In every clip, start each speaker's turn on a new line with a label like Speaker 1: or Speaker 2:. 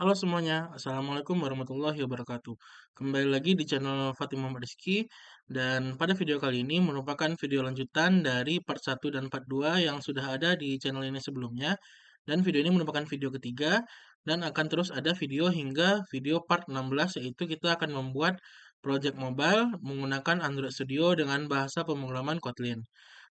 Speaker 1: Halo semuanya, Assalamualaikum warahmatullahi wabarakatuh. Kembali lagi di channel Fatimah Muhammad Rizky, dan pada video kali ini merupakan video lanjutan dari part 1 dan part 2 yang sudah ada di channel ini sebelumnya. Dan video ini merupakan video ketiga, dan akan terus ada video hingga video part 16, yaitu kita akan membuat project mobile menggunakan Android Studio dengan bahasa pemrograman Kotlin.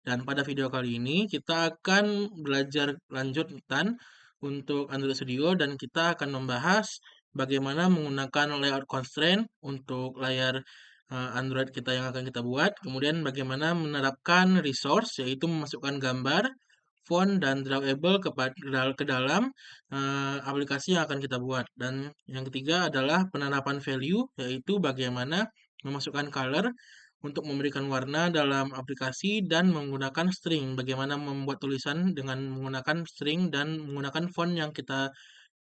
Speaker 1: Dan pada video kali ini kita akan belajar lanjutan untuk Android Studio dan kita akan membahas bagaimana menggunakan layout constraint untuk layar Android kita yang akan kita buat, kemudian bagaimana menerapkan resource yaitu memasukkan gambar, font dan drawable ke dalam aplikasi yang akan kita buat. Dan yang ketiga adalah penerapan value yaitu bagaimana memasukkan color untuk memberikan warna dalam aplikasi dan menggunakan string. Bagaimana membuat tulisan dengan menggunakan string dan menggunakan font yang kita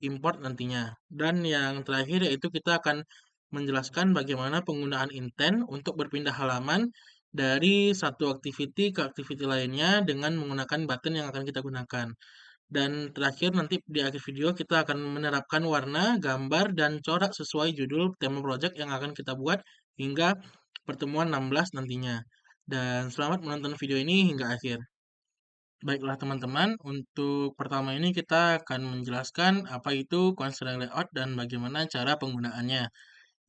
Speaker 1: import nantinya. Dan yang terakhir yaitu kita akan menjelaskan bagaimana penggunaan intent untuk berpindah halaman dari satu activity ke activity lainnya dengan menggunakan button yang akan kita gunakan. Dan terakhir nanti di akhir video kita akan menerapkan warna, gambar, dan corak sesuai judul tema project yang akan kita buat hingga pertemuan 16 nantinya. Dan selamat menonton video ini hingga akhir. Baiklah teman-teman, untuk pertama ini kita akan menjelaskan apa itu constraint layout dan bagaimana cara penggunaannya.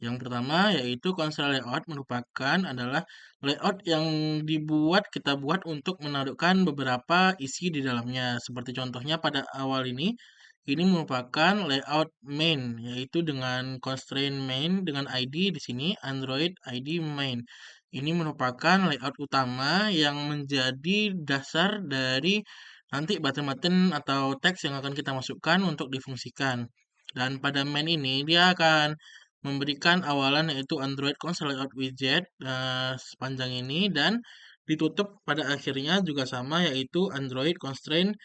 Speaker 1: Yang pertama yaitu constraint layout merupakan adalah layout yang kita buat untuk menaruhkan beberapa isi di dalamnya. Seperti contohnya pada awal ini merupakan layout main, yaitu dengan constraint main dengan ID di sini Android ID main. Ini merupakan layout utama yang menjadi dasar dari nanti button-button atau teks yang akan kita masukkan untuk difungsikan. Dan pada main ini dia akan memberikan awalan yaitu Android Console Layout Widget sepanjang ini dan ditutup pada akhirnya juga sama yaitu Android Constraint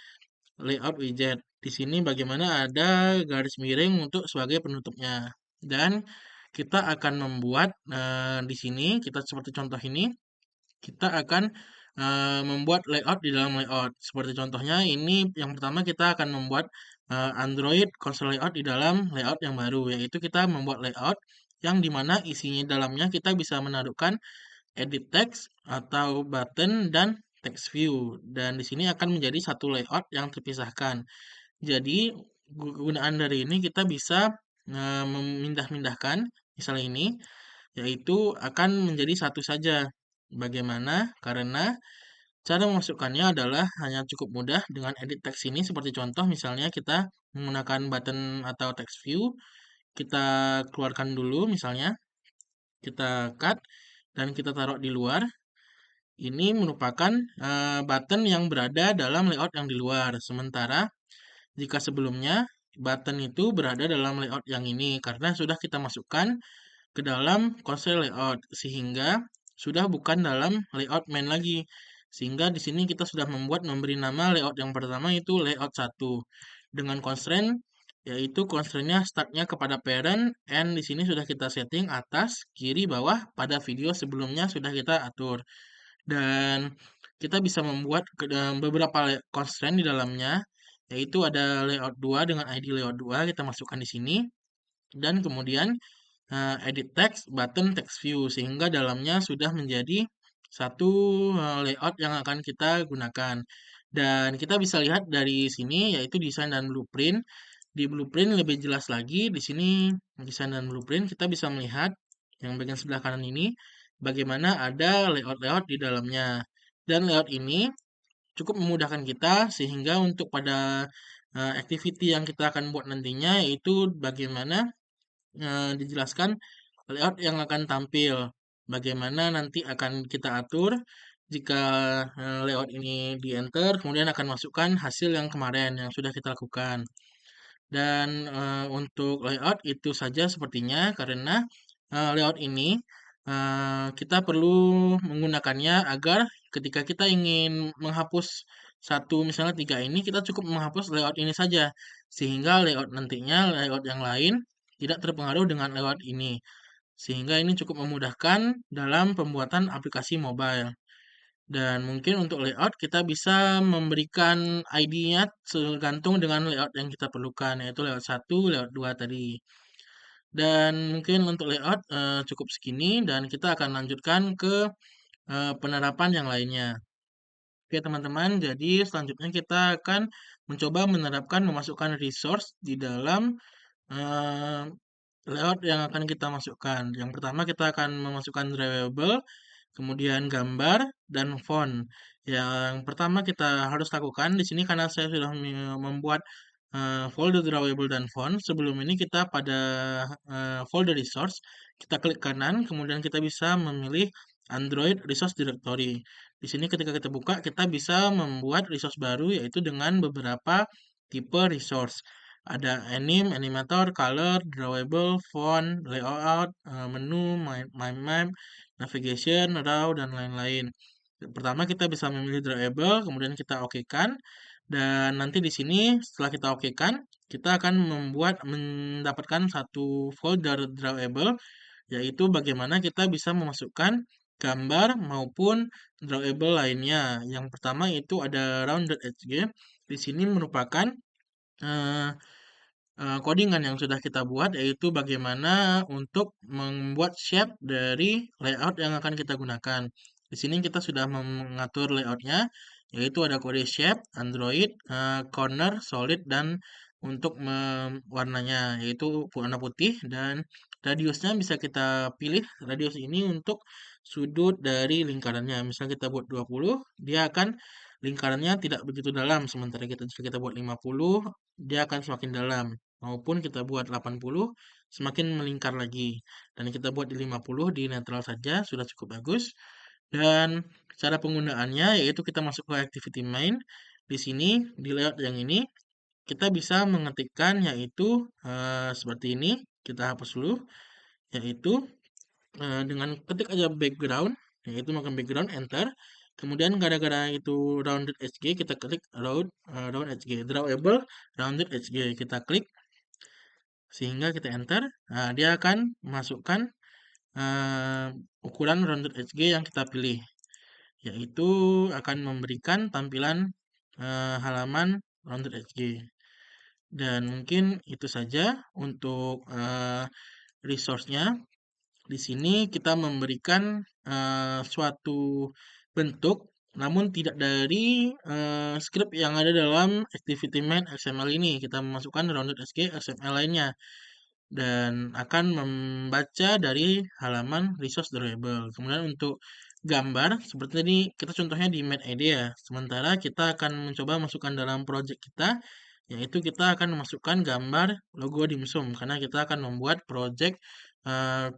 Speaker 1: Layout Widget. Di sini bagaimana ada garis miring untuk sebagai penutupnya. Dan kita akan membuat di sini kita seperti contoh ini kita akan membuat layout di dalam layout. Seperti contohnya ini yang pertama kita akan membuat Android console layout di dalam layout yang baru, yaitu kita membuat layout yang dimana isinya dalamnya kita bisa menaruhkan edit text atau button dan text view. Dan di sini akan menjadi satu layout yang terpisahkan. Jadi kegunaan dari ini kita bisa memindah-mindahkan misalnya ini yaitu akan menjadi satu saja. Bagaimana? Karena cara memasukkannya adalah hanya cukup mudah dengan edit text ini seperti contoh misalnya kita menggunakan button atau text view, kita keluarkan dulu misalnya, kita cut dan kita taruh di luar. Ini merupakan button yang berada dalam layout yang di luar. Sementara jika sebelumnya button itu berada dalam layout yang ini karena sudah kita masukkan ke dalam konsol layout sehingga sudah bukan dalam layout main lagi. Sehingga di sini kita sudah memberi nama layout yang pertama itu layout 1 dengan constraint yaitu constraintnya startnya kepada parent and di sini sudah kita setting atas, kiri, bawah pada video sebelumnya sudah kita atur. Dan kita bisa membuat beberapa constraint di dalamnya yaitu ada layout 2 dengan ID layout 2 kita masukkan di sini dan kemudian edit text, button text view sehingga dalamnya sudah menjadi satu layout yang akan kita gunakan. Dan kita bisa lihat dari sini yaitu desain dan blueprint. Di blueprint lebih jelas lagi di sini desain dan blueprint kita bisa melihat yang bagian sebelah kanan ini bagaimana ada layout-layout di dalamnya. Dan layout ini cukup memudahkan kita sehingga untuk pada activity yang kita akan buat nantinya yaitu bagaimana dijelaskan layout yang akan tampil. Bagaimana nanti akan kita atur jika layout ini di-enter, kemudian akan masukkan hasil yang kemarin yang sudah kita lakukan. Dan untuk layout itu saja sepertinya karena layout ini kita perlu menggunakannya agar ketika kita ingin menghapus satu misalnya 3 ini kita cukup menghapus layout ini saja sehingga layout nantinya layout yang lain tidak terpengaruh dengan layout ini. Sehingga ini cukup memudahkan dalam pembuatan aplikasi mobile. Dan mungkin untuk layout kita bisa memberikan ID-nya tergantung dengan layout yang kita perlukan, yaitu layout satu, layout 2 tadi. Dan mungkin untuk layout cukup segini dan kita akan lanjutkan ke penerapan yang lainnya. Oke teman-teman, jadi selanjutnya kita akan mencoba memasukkan resource di dalam eh, layout yang akan kita masukkan. Yang pertama kita akan memasukkan drawable, kemudian gambar dan font. Yang pertama kita harus lakukan di sini karena saya sudah membuat folder drawable dan font. Sebelum ini kita pada folder resource, kita klik kanan, kemudian kita bisa memilih Android Resource Directory. Di sini ketika kita buka, kita bisa membuat resource baru yaitu dengan beberapa tipe resource. Ada anim, animator, color, drawable, font, layout, menu, my map, navigation, raw, dan lain-lain. Pertama kita bisa memilih drawable, kemudian kita okekan, dan nanti di sini setelah kita okekan, kita akan mendapatkan satu folder drawable, yaitu bagaimana kita bisa memasukkan gambar maupun drawable lainnya. Yang pertama itu ada round.hg. Di sini merupakan eh, codingan yang sudah kita buat, yaitu bagaimana untuk membuat shape dari layout yang akan kita gunakan. Di sini kita sudah mengatur layoutnya, yaitu ada kode shape, Android, corner, solid, dan untuk warnanya, yaitu warna putih, dan radiusnya bisa kita pilih radius ini untuk sudut dari lingkarannya. Misalnya kita buat 20, dia akan lingkarannya tidak begitu dalam, sementara jika kita buat 50, dia akan semakin dalam maupun kita buat 80 semakin melingkar lagi. Dan kita buat di 50 di netral saja sudah cukup bagus. Dan cara penggunaannya yaitu kita masuk ke activity main. Di sini di layout yang ini kita bisa mengetikkan yaitu seperti ini. Kita hapus dulu yaitu dengan ketik aja background yaitu makan background enter. Kemudian gara-gara itu rounded HG kita klik round HG drawable rounded HG kita klik sehingga kita enter, nah, dia akan masukkan ukuran rounded HG yang kita pilih, yaitu akan memberikan tampilan halaman rounded HG. Dan mungkin itu saja untuk resource-nya. Di sini kita memberikan suatu bentuk, namun tidak dari script yang ada dalam activity main XML ini. Kita memasukkan rounded HG XML lainnya dan akan membaca dari halaman resource drawable. Kemudian untuk gambar, seperti ini kita contohnya di Made ID ya. Sementara kita akan mencoba masukkan dalam project kita, yaitu kita akan memasukkan gambar logo dimsum, karena kita akan membuat project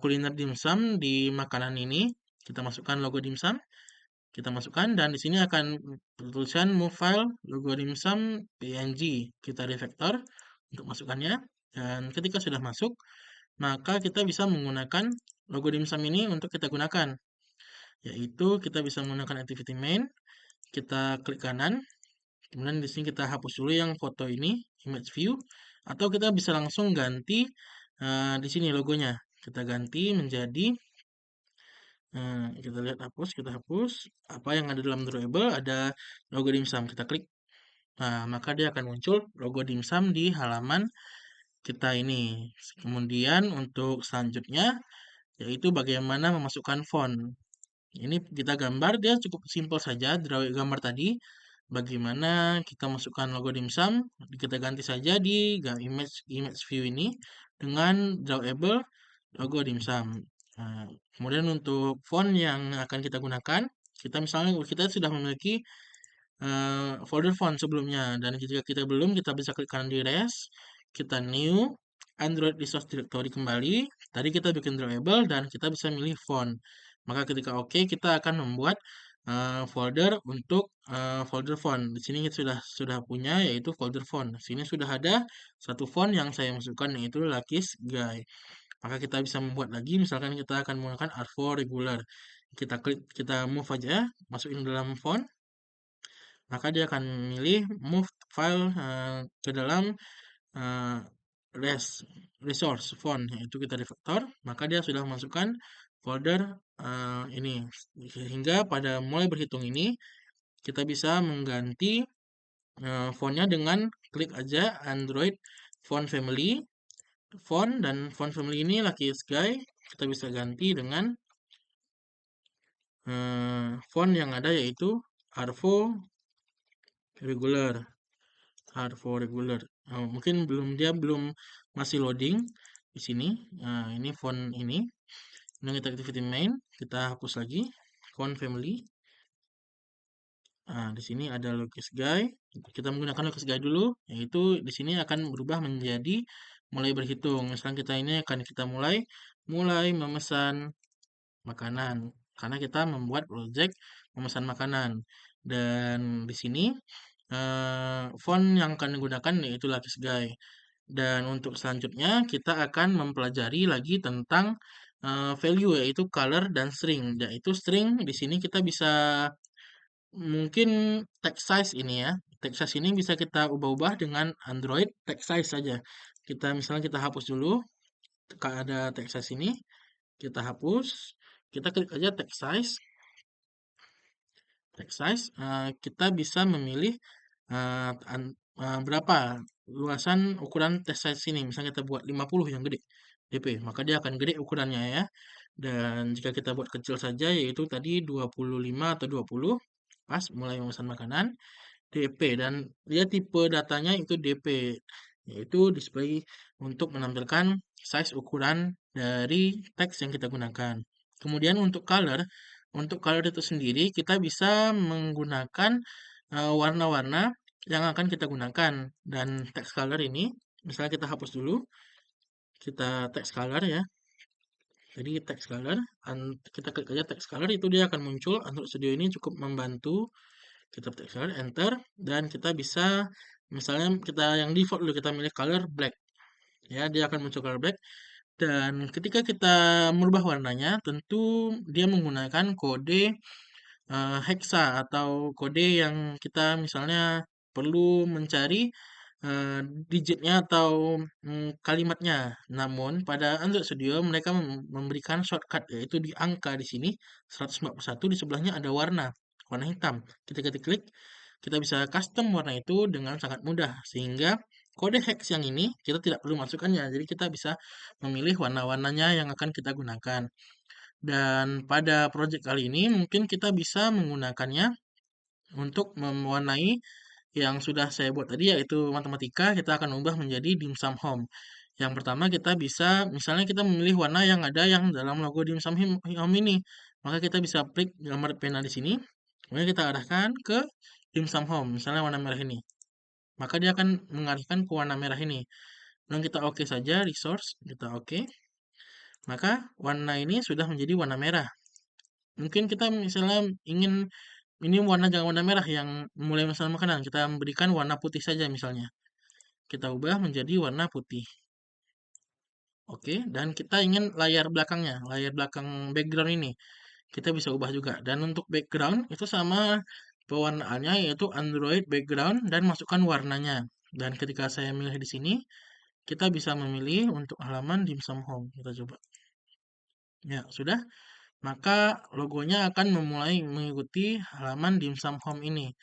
Speaker 1: kuliner dimsum di makanan ini. Kita masukkan logo dimsum, kita masukkan, dan di sini akan tulisan move file logo dimsum PNG. Kita refactor untuk masukkannya, dan ketika sudah masuk, maka kita bisa menggunakan logo dimsum ini untuk kita gunakan, yaitu kita bisa menggunakan activity main, kita klik kanan, kemudian di sini kita hapus dulu yang foto ini, image view, atau kita bisa langsung ganti di sini logonya. Kita ganti menjadi kita lihat hapus, kita hapus apa yang ada dalam drawable, ada logo dimsum, kita klik. Nah, maka dia akan muncul logo dimsum di halaman kita ini. Kemudian untuk selanjutnya yaitu bagaimana memasukkan font. Ini kita gambar, dia cukup simpel saja, gambar tadi. Bagaimana kita masukkan logo dimsum, kita ganti saja di image view ini dengan drawable logo dimsum. Nah, kemudian untuk font yang akan kita gunakan, kita misalnya kita sudah memiliki folder font sebelumnya dan jika kita belum kita bisa klik kanan di res, kita new Android Resource Directory kembali. Tadi kita bikin drawable dan kita bisa milih font. Maka ketika oke kita akan membuat folder untuk folder font. Di sini kita sudah punya yaitu folder font. Di sini sudah ada satu font yang saya masukkan yaitu Lakis Guy. Maka kita bisa membuat lagi misalkan kita akan menggunakan R4 regular. Kita klik kita move aja masukin dalam font, maka dia akan memilih move file ke dalam eh, resource font, yaitu kita refactor, maka dia sudah masukkan folder ini. Sehingga pada mulai berhitung ini kita bisa mengganti fontnya dengan klik aja Android font family. Font dan font family ini Lucky Sky kita bisa ganti dengan font yang ada yaitu Arvo regular. Arvo regular. Mungkin dia belum masih loading di sini. Nah, ini font ini. Nah, kita activity main, kita hapus lagi font family. Nah, di sini ada Locus Guy. Kita menggunakan Locus Guy dulu, yaitu di sini akan berubah menjadi mulai berhitung. Misalnya kita ini akan kita mulai mulai memesan makanan karena kita membuat project memesan makanan. Dan di sini font yang akan digunakan yaitu Locus Guy. Dan untuk selanjutnya kita akan mempelajari lagi tentang value yaitu color dan string. Yaitu string di sini kita bisa mungkin text size ini ya. Text size ini bisa kita ubah-ubah dengan Android text size saja. Misalnya kita hapus dulu ada text size ini, kita hapus, kita klik aja text size. Text size kita bisa memilih berapa luasan ukuran text size ini. Misalnya kita buat 50 yang gede DP, maka dia akan gede ukurannya ya. Dan jika kita buat kecil saja yaitu tadi 25 atau 20 pas mulai memesan makanan DP dan dia tipe datanya itu DP yaitu display untuk menampilkan size ukuran dari teks yang kita gunakan. Kemudian untuk color itu sendiri kita bisa menggunakan warna-warna yang akan kita gunakan dan text color ini misalnya kita hapus dulu, kita text color ya. Jadi text color, kita klik aja text color itu dia akan muncul. Android Studio ini cukup membantu. Kita text color, enter, dan kita bisa misalnya kita yang default dulu kita milih color black. Ya, dia akan muncul color black. Dan ketika kita merubah warnanya, tentu dia menggunakan kode hexa atau kode yang kita misalnya perlu mencari digitnya atau kalimatnya. Namun pada Android Studio mereka memberikan shortcut yaitu di angka di sini 141 di sebelahnya ada warna hitam. Ketika kita klik, kita bisa custom warna itu dengan sangat mudah sehingga kode hex yang ini kita tidak perlu masukkannya. Jadi kita bisa memilih warna-warnanya yang akan kita gunakan. Dan pada project kali ini mungkin kita bisa menggunakannya untuk mewarnai yang sudah saya buat tadi yaitu matematika, kita akan ubah menjadi dimsum home. Yang pertama kita bisa, misalnya kita memilih warna yang ada yang dalam logo dimsum home ini. Maka kita bisa klik gambar pena di sini, kemudian kita arahkan ke dimsum home, misalnya warna merah ini. Maka dia akan mengarahkan ke warna merah ini. Dan kita oke saja, resource, kita oke. Maka warna ini sudah menjadi warna merah. Mungkin kita misalnya ingin ini warna jangan warna merah yang mulai masalah makanan. Kita berikan warna putih saja misalnya. Kita ubah menjadi warna putih. Oke, dan kita ingin layar belakangnya, layar belakang background ini. Kita bisa ubah juga. Dan untuk background itu sama pewarnaannya yaitu Android background dan masukkan warnanya. Dan ketika saya milih di sini, kita bisa memilih untuk halaman dimsum home. Kita coba. Ya, sudah. Maka logonya akan memulai mengikuti halaman dimsum home ini.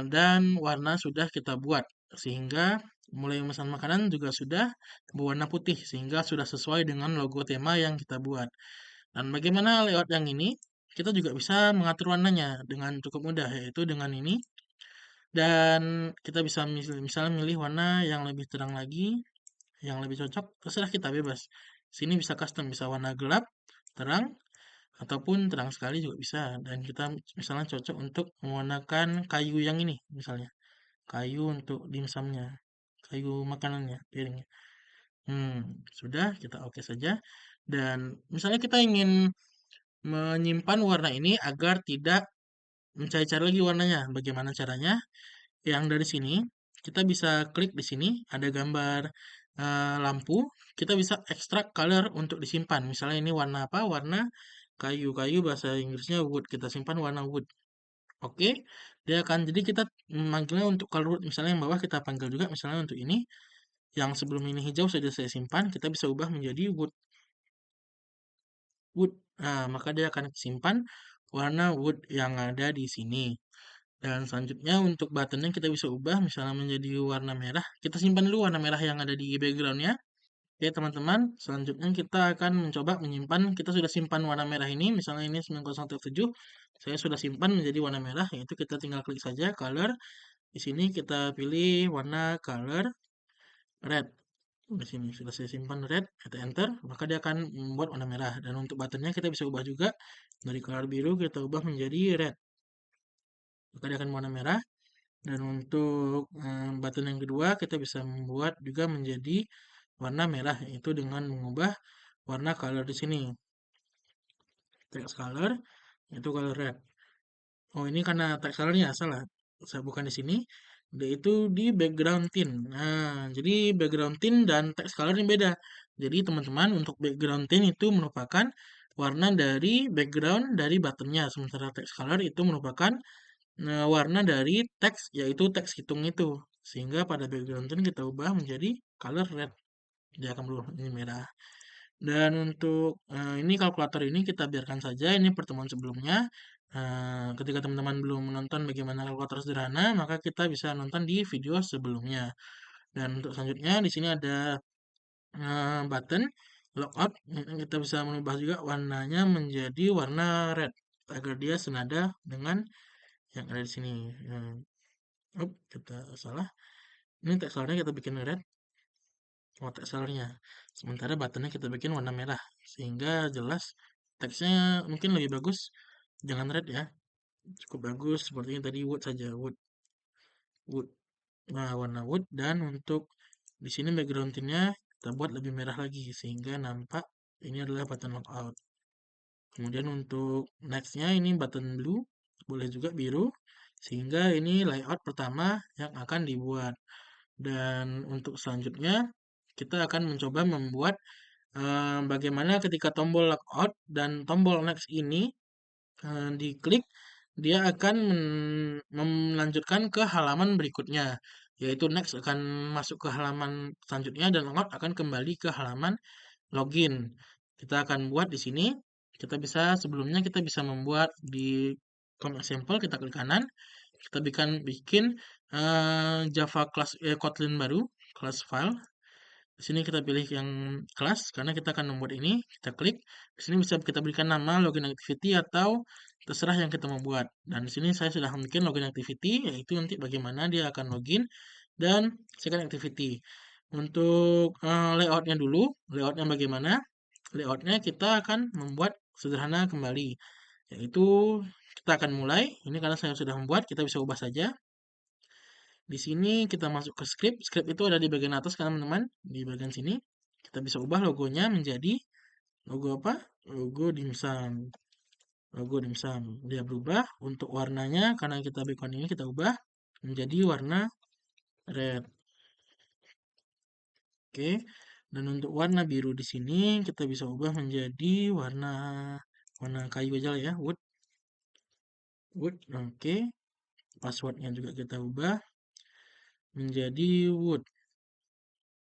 Speaker 1: Dan warna sudah kita buat sehingga mulai memesan makanan juga sudah berwarna putih sehingga sudah sesuai dengan logo tema yang kita buat. Dan bagaimana layout yang ini? Kita juga bisa mengatur warnanya dengan cukup mudah yaitu dengan ini. Dan kita bisa misalnya milih warna yang lebih terang lagi, yang lebih cocok, terserah kita bebas. Sini bisa custom, bisa warna gelap, terang, ataupun terang sekali juga bisa. Dan kita misalnya cocok untuk menggunakan kayu yang ini misalnya. Kayu untuk dimsumnya, kayu makanannya, piringnya. Sudah kita oke saja. Dan misalnya kita ingin menyimpan warna ini agar tidak mencari-cari lagi warnanya. Bagaimana caranya? Yang dari sini kita bisa klik di sini ada gambar lampu. Kita bisa ekstrak color untuk disimpan. Misalnya ini warna apa? Warna kayu-kayu bahasa Inggrisnya wood. Kita simpan warna wood. Oke, dia akan jadi kita memanggilnya untuk color wood. Misalnya yang bawah kita panggil juga misalnya untuk ini yang sebelum ini hijau sudah saya simpan, kita bisa ubah menjadi wood. wood. Nah, maka dia akan simpan warna wood yang ada di sini. Dan selanjutnya untuk buttonnya kita bisa ubah misalnya menjadi warna merah. Kita simpan dulu warna merah yang ada di backgroundnya. Oke teman-teman, selanjutnya kita akan mencoba menyimpan, kita sudah simpan warna merah ini, misalnya ini 901F7, saya sudah simpan menjadi warna merah, yaitu kita tinggal klik saja color, di sini kita pilih warna color red. Di sini sudah saya simpan red, kita enter, maka dia akan membuat warna merah. Dan untuk buttonnya kita bisa ubah juga, dari color biru kita ubah menjadi red, maka dia akan warna merah. Dan untuk button yang kedua kita bisa membuat juga menjadi warna merah, yaitu dengan mengubah warna color di sini, text color, itu color red. Oh ini karena text colornya salah, saya bukan di sini, dia itu di background tint. Nah, jadi background tint dan text color ini beda. Jadi teman-teman untuk background tint itu merupakan warna dari background dari buttonnya, sementara text color itu merupakan warna dari teks, yaitu teks hitung itu. Sehingga pada background tint kita ubah menjadi color red. Dia akan berubah menjadi merah. Dan untuk ini kalkulator ini kita biarkan saja, ini pertemuan sebelumnya. Ketika teman-teman belum menonton bagaimana kalkulator sederhana, maka kita bisa nonton di video sebelumnya. Dan untuk selanjutnya di sini ada button logout. Kita bisa mengubah juga warnanya menjadi warna red agar dia senada dengan yang ada di sini. Kita salah. Ini teksturnya kita bikin red. Oh, teksturnya. Sementara buttonnya kita bikin warna merah. Sehingga jelas teksnya mungkin lebih bagus. Jangan red ya. Cukup bagus. Sepertinya tadi wood saja. Wood. Wood. Nah, warna wood. Dan untuk di sini background tintnya kita buat lebih merah lagi. Sehingga nampak ini adalah button logout. Kemudian untuk nextnya ini button blue. Boleh juga biru. Sehingga ini layout pertama yang akan dibuat. Dan untuk selanjutnya, kita akan mencoba membuat bagaimana ketika tombol logout dan tombol next ini diklik, dia akan melanjutkan ke halaman berikutnya, yaitu next akan masuk ke halaman selanjutnya dan logout akan kembali ke halaman login. Kita akan buat di sini, kita bisa sebelumnya kita bisa membuat di command example, kita klik kanan, kita bikin Java class Kotlin baru, class file. Di sini kita pilih yang kelas karena kita akan membuat ini. Kita klik. Di sini bisa kita berikan nama login activity atau terserah yang kita mau buat. Dan di sini saya sudah bikin login activity, yaitu nanti bagaimana dia akan login dan second activity. Untuk layoutnya dulu, layoutnya bagaimana? Layoutnya kita akan membuat sederhana kembali, yaitu kita akan mulai. Ini karena saya sudah membuat, kita bisa ubah saja. Di sini kita masuk ke script. Script itu ada di bagian atas kan teman-teman. Di bagian sini. Kita bisa ubah logonya menjadi logo apa? Logo dimsum. Logo dimsum. Dia berubah. Untuk warnanya karena kita background ini kita ubah menjadi warna red. Oke. Dan untuk warna biru di sini kita bisa ubah menjadi warna warna kayu aja lah ya, wood. Wood. Oke. Passwordnya juga kita ubah menjadi wood.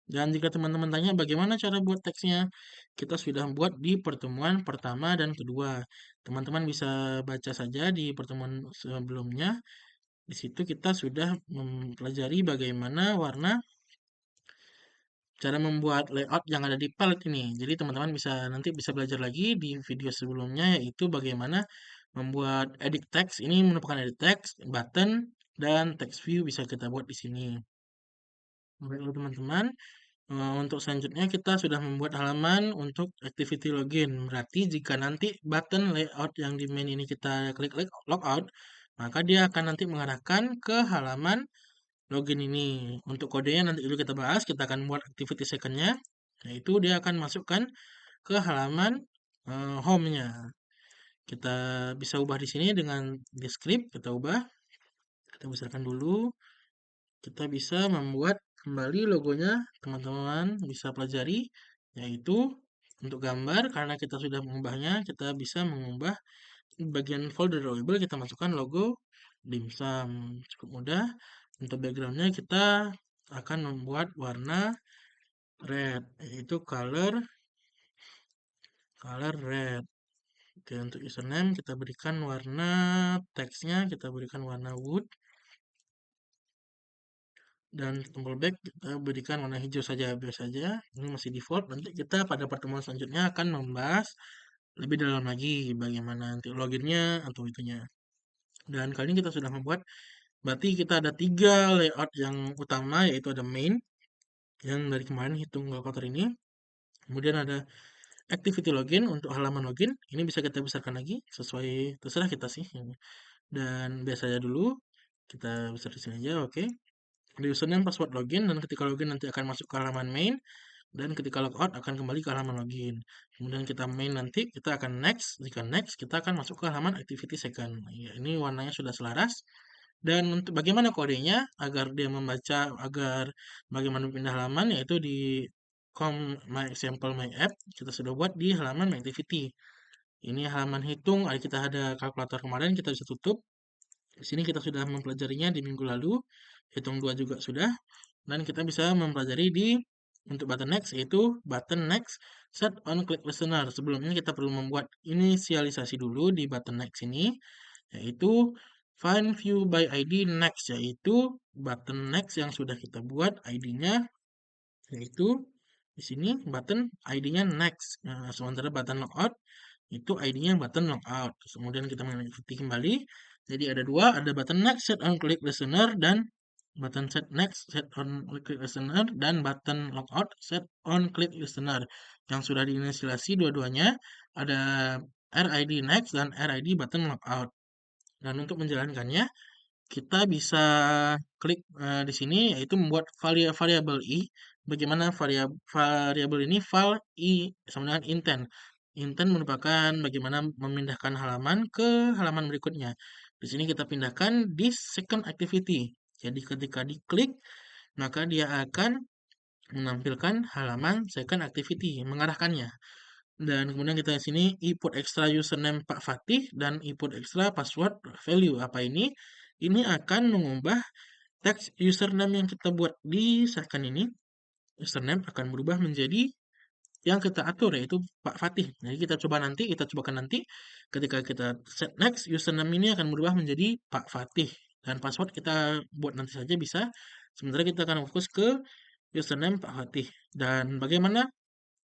Speaker 1: Dan jika teman-teman tanya bagaimana cara buat teksnya, kita sudah buat di pertemuan pertama dan kedua. Teman-teman bisa baca saja di pertemuan sebelumnya. Di situ kita sudah mempelajari bagaimana cara membuat layout yang ada di palette ini. Jadi teman-teman bisa nanti bisa belajar lagi di video sebelumnya yaitu bagaimana membuat edit text. Ini merupakan edit text, button, dan text view bisa kita buat di sini. Baiklah teman-teman. Untuk selanjutnya kita sudah membuat halaman untuk activity login. Berarti jika nanti button layout yang di main ini kita klik logout, maka dia akan nanti mengarahkan ke halaman login ini. Untuk kodenya nanti dulu kita bahas, kita akan buat activity second-nya, yaitu dia akan masukkan ke halaman home-nya. Kita bisa ubah di sini dengan di script, kita ubah. Kita besarkan dulu. Kita bisa membuat kembali logonya, teman-teman bisa pelajari, yaitu untuk gambar, karena kita sudah mengubahnya, kita bisa mengubah bagian folder drawable, kita masukkan logo dimsum. Cukup mudah. Untuk backgroundnya kita akan membuat warna red, yaitu color red. Oke, untuk username kita berikan warna teksnya, kita berikan warna wood. Dan tombol back kita berikan warna hijau saja, biasa saja. Ini masih default. Nanti kita pada pertemuan selanjutnya akan membahas lebih dalam lagi bagaimana nanti loginnya atau itunya. Dan kali ini kita sudah membuat, berarti kita ada 3 layout yang utama, yaitu ada main, yang dari kemarin hitung kalkulator ini. Kemudian ada activity login untuk halaman login. Ini bisa kita besarkan lagi, sesuai terserah kita sih. Dan biasa aja dulu, kita besar di sini aja, oke. Di username password login, dan ketika login nanti akan masuk ke halaman main, dan ketika logout akan kembali ke halaman login. Kemudian kita main nanti, kita akan next. Jika next, kita akan masuk ke halaman activity second. Ya, ini warnanya sudah selaras. Dan untuk bagaimana kodenya agar dia membaca, agar bagaimana pindah halaman, yaitu di com my example my app kita sudah buat di halaman my activity. Ini halaman hitung, kita ada kalkulator kemarin, kita bisa tutup. Di sini kita sudah mempelajarinya di minggu lalu, hitung 2 juga sudah, dan kita bisa mempelajari di untuk button next, yaitu button next set on click listener. Sebelumnya kita perlu membuat inisialisasi dulu di button next ini, yaitu find view by ID next, yaitu button next yang sudah kita buat ID-nya, yaitu di sini button ID-nya next. Nah, sementara button logout itu ID-nya button logout. Kemudian kita mengikuti kembali. Jadi ada dua, ada button next set on click listener dan button set next set on click listener dan button logout set on click listener. Yang sudah diinisialisasi dua-duanya ada RID next dan RID button logout. Dan untuk menjalankannya kita bisa klik di sini, yaitu membuat variabel i. Bagaimana variabel ini? Val i sama dengan intent. Intent merupakan bagaimana memindahkan halaman ke halaman berikutnya. Di sini kita pindahkan di second activity. Jadi ketika diklik, maka dia akan menampilkan halaman second activity, mengarahkannya. Dan kemudian kita di sini input extra username Pak Fatih dan input extra password value. Apa ini? Ini akan mengubah teks username yang kita buat di second ini. Username akan berubah menjadi yang kita atur, yaitu Pak Fatih. Jadi kita cobakan nanti ketika kita set next, username ini akan berubah menjadi Pak Fatih. Dan password kita buat nanti saja bisa. Sementara kita akan fokus ke username Pak Fatih. Dan bagaimana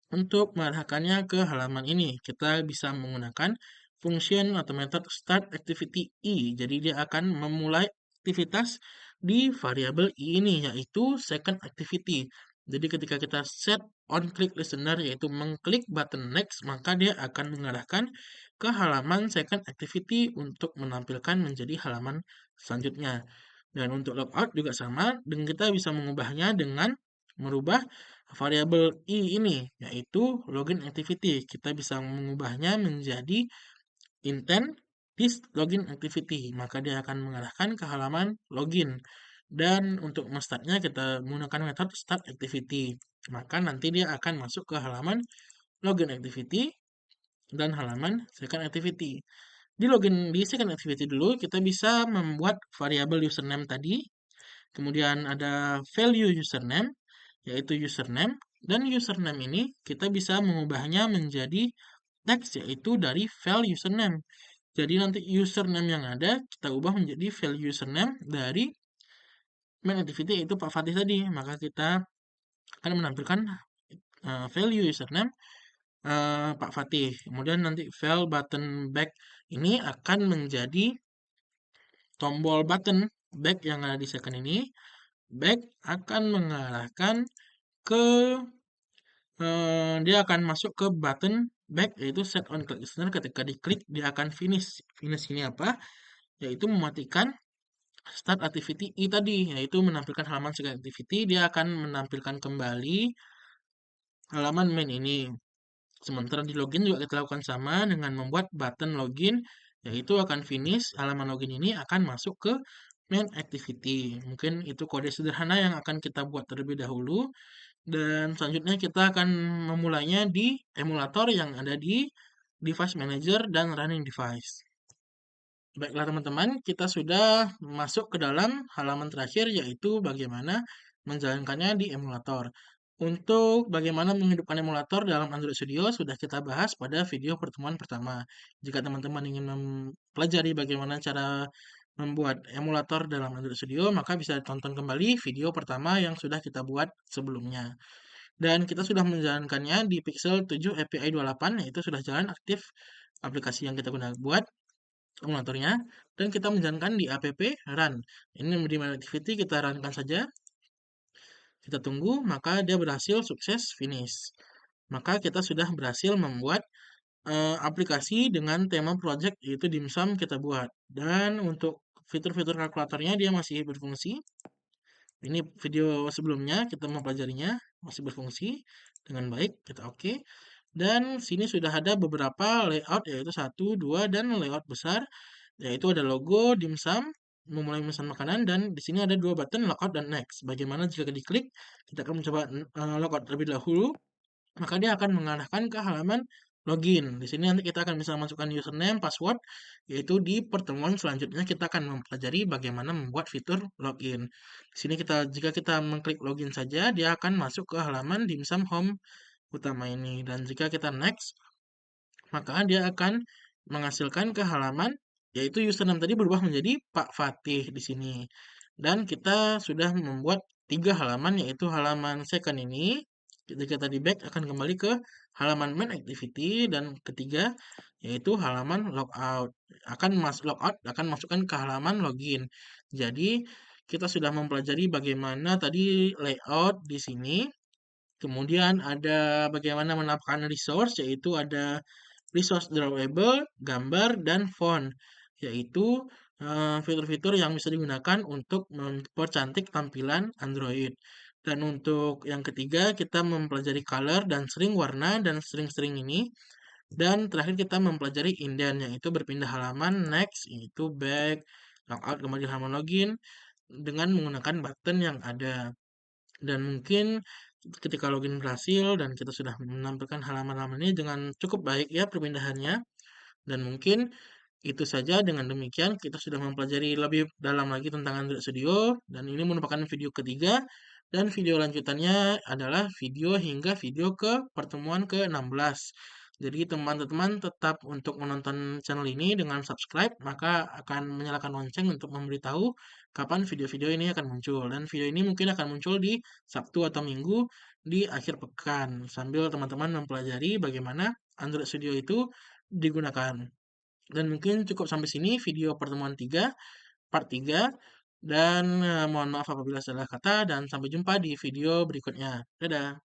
Speaker 1: untuk mengarahkannya ke halaman ini, kita bisa menggunakan function atau metode start activity i. Jadi dia akan memulai aktivitas di variabel i ini, yaitu second activity. Jadi ketika kita set on click listener, yaitu mengklik button next, maka dia akan mengarahkan ke halaman second activity untuk menampilkan menjadi halaman selanjutnya. Dan untuk logout juga sama, dan kita bisa mengubahnya dengan merubah variabel i ini, yaitu login activity. Kita bisa mengubahnya menjadi intent this login activity, maka dia akan mengarahkan ke halaman login. Dan untuk startnya kita menggunakan metode start activity, maka nanti dia akan masuk ke halaman login activity dan halaman second activity. Di login di second activity dulu, kita bisa membuat variabel username tadi, kemudian ada value username, yaitu username, dan username ini kita bisa mengubahnya menjadi teks, yaitu dari file username. Jadi nanti username yang ada kita ubah menjadi file username dari main activity, yaitu Pak Fatih tadi. Maka kita akan menampilkan value username Pak Fatih. Kemudian nanti file button back ini akan menjadi tombol button back yang ada di second ini. Back akan mengarahkan ke dia akan masuk ke button back, yaitu set on click listener. Ketika diklik dia akan finish. Finish ini apa? Yaitu mematikan start activity i tadi, yaitu menampilkan halaman second activity. Dia akan menampilkan kembali halaman main ini. Sementara di login juga kita lakukan sama dengan membuat button login, yaitu akan finish. Halaman login ini akan masuk ke main activity. Mungkin itu kode sederhana yang akan kita buat terlebih dahulu. Dan selanjutnya kita akan memulainya di emulator yang ada di device manager dan running device. Baiklah teman-teman, kita sudah masuk ke dalam halaman terakhir, yaitu bagaimana menjalankannya di emulator. Untuk bagaimana menghidupkan emulator dalam Android Studio sudah kita bahas pada video pertemuan pertama. Jika teman-teman ingin mempelajari bagaimana cara membuat emulator dalam Android Studio, maka bisa tonton kembali video pertama yang sudah kita buat sebelumnya. Dan kita sudah menjalankannya di Pixel 7 API 28, yaitu sudah jalan aktif aplikasi yang kita gunakan buat emulatornya. Dan kita menjalankan di app run. Ini di main activity kita runkan saja. Kita tunggu, maka dia berhasil sukses finish. Maka kita sudah berhasil membuat aplikasi dengan tema project yaitu dimsum kita buat. Dan untuk fitur-fitur kalkulatornya dia masih berfungsi. Ini video sebelumnya kita mempelajarinya masih berfungsi dengan baik, kita oke. Dan sini sudah ada beberapa layout yaitu 1, 2 dan layout besar yaitu ada logo dimsum memulai memesan makanan dan di sini ada dua button logout dan next. Bagaimana jika diklik kita akan mencoba logout terlebih dahulu maka dia akan mengarahkan ke halaman login. Di sini nanti kita akan bisa masukkan username, password, yaitu di pertemuan selanjutnya kita akan mempelajari bagaimana membuat fitur login. Di sini jika kita mengklik login saja, dia akan masuk ke halaman dimsum home utama ini. Dan jika kita next, maka dia akan menghasilkan ke halaman, yaitu username tadi berubah menjadi Pak Fatih di sini. Dan kita sudah membuat 3 halaman, yaitu halaman second ini, ketika tadi back akan kembali ke halaman main activity, dan ketiga, yaitu halaman logout. Logout akan masukkan ke halaman login. Jadi, kita sudah mempelajari bagaimana tadi layout di sini, kemudian ada bagaimana menampilkan resource, yaitu ada resource drawable, gambar, dan font, yaitu fitur-fitur yang bisa digunakan untuk mempercantik tampilan Android. Dan untuk yang ketiga, kita mempelajari color dan string warna dan string-string ini. Dan terakhir kita mempelajari indent, yaitu berpindah halaman, next, yaitu back, logout, kembali halaman login, dengan menggunakan button yang ada. Dan mungkin ketika login berhasil dan kita sudah menampilkan halaman-halaman ini dengan cukup baik ya perpindahannya. Dan mungkin itu saja, dengan demikian kita sudah mempelajari lebih dalam lagi tentang Android Studio dan ini merupakan video ketiga dan video lanjutannya adalah video hingga video ke pertemuan ke-16. Jadi teman-teman tetap untuk menonton channel ini dengan subscribe, maka akan menyalakan lonceng untuk memberitahu kapan video-video ini akan muncul. Dan video ini mungkin akan muncul di Sabtu atau Minggu di akhir pekan sambil teman-teman mempelajari bagaimana Android Studio itu digunakan. Dan mungkin cukup sampai sini video pertemuan 3, part 3. Dan mohon maaf apabila salah kata dan sampai jumpa di video berikutnya. Dadah.